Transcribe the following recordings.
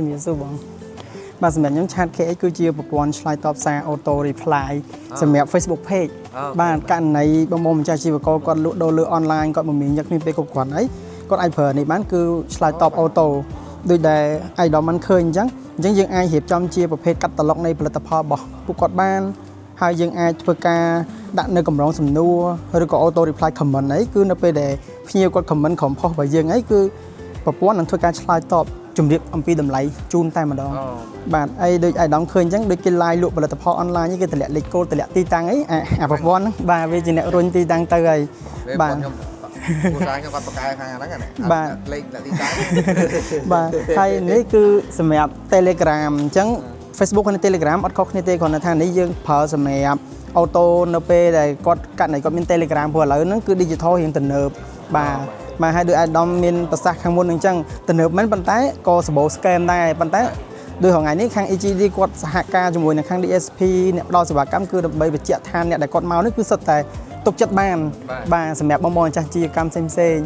មានសួរបងបាទសម្រាប់ខ្ញុំ chat KX គឺជាប្រព័ន្ធឆ្លើយតបសារ auto reply សម្រាប់ Facebook page បាទករណីបងម្ចាស់ជីវករគាត់លក់ដូរលើ online គាត់មិនមានយកគ្នាពេលគ្រប់គ្រាន់អីគាត់អាចប្រើនេះបានគឺឆ្លើយតប auto ដូចដែលអាយដមមិនឃើញអញ្ចឹងយើងអាចរៀបចំជាប្រភេទកាតាឡុកនៃផលិតផលរបស់ពួកគាត់បានហើយយើងអាចធ្វើការដាក់នៅកម្រងសំណួរឬក៏ auto reply comment អីគឺនៅពេលដែលភ្ញៀវគាត់ comment ក្រុមផុសរបស់យើងអីគឺប្រព័ន្ធនឹងធ្វើការឆ្លើយតបជំរាបអំពីតម្លៃជូនតែម្ដងបាទអីដូចអាយដមឃើញអញ្ចឹងដូចគេ live លក់ផលិតផល online គេតម្លាក់លេខកូដតម្លាក់ទីតាំងអីអាប្រព័ន្ធហ្នឹងបាទវាជាអ្នករុញទីតាំងទៅហើយបាទខ្ញុំគូសារខ្ញុំគាត់បកកែខាងហ្នឹងណាបាទលេខទីតាំងបាទហើយនេះគឺសម្រាប់ Telegram អញ្ចឹង Facebook និង Telegram អត់ខុសគ្នាទេគ្រាន់តែថានេះយើងប្រើសម្រាប់ auto នៅពេលដែលគាត់កាត់ណៃគាត់មាន Telegram ព្រោះឥឡូវហ្នឹងគឺ digital រៀងទំនើបបាទមកឲ្យដូចអាដាមមានប្រសាសន៍ខាងមុនអញ្ចឹងទំនើបមិនប៉ុន្តែក៏សម្បូរ scam ដែរប៉ុន្តែដោយថ្ងៃនេះខាង EGD គាត់សហការជាមួយនឹងខាង DSP អ្នកផ្ដល់សេវាកម្មគឺដើម្បីបញ្ជាក់ថាអ្នកដែលគាត់មកនេះគឺសុទ្ធតែទុកចិត្តបានបាទសម្រាប់បងប្អូនចាស់ជាកម្មផ្សេងៗ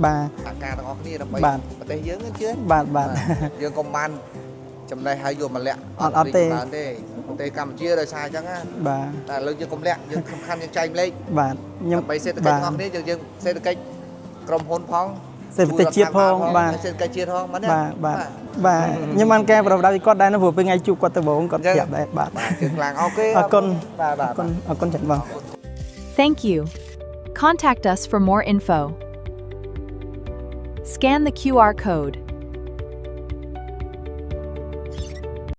បាទសហការទាំងអស់គ្នាដើម្បីប្រទេសយើងជឿបាទយើងកុំបានចំណេះឲ្យយកមកលាក់អត់ទេប្រទេសកម្ពុជាដោយសារអញ្ចឹងណាបាទតែឥឡូវយើងកុំលាក់យើងសំខាន់យើងចែកម្លេចបាទខ្ញុំដើម្បីសេដ្ឋកិច្ចទាំងអស់គ្នាយើងសេដ្ឋកិច្ចក្រុមហ៊ុនផងសេដ្ឋកិច្ចជាតិផងបាទសេដ្ឋកិច្ចជាតិផងមែនទេបាទខ្ញុំបានកែប្រដៅគាត់ដែរព្រោះពេលថ្ងៃជួបគាត់ទៅបងគាត់ប្រាប់ដែរបាទគឺខ្លាំងអូខេអរគុណបាទអរគុណច្រើនបង Thank you. Contact us for more info. Scan the QR code.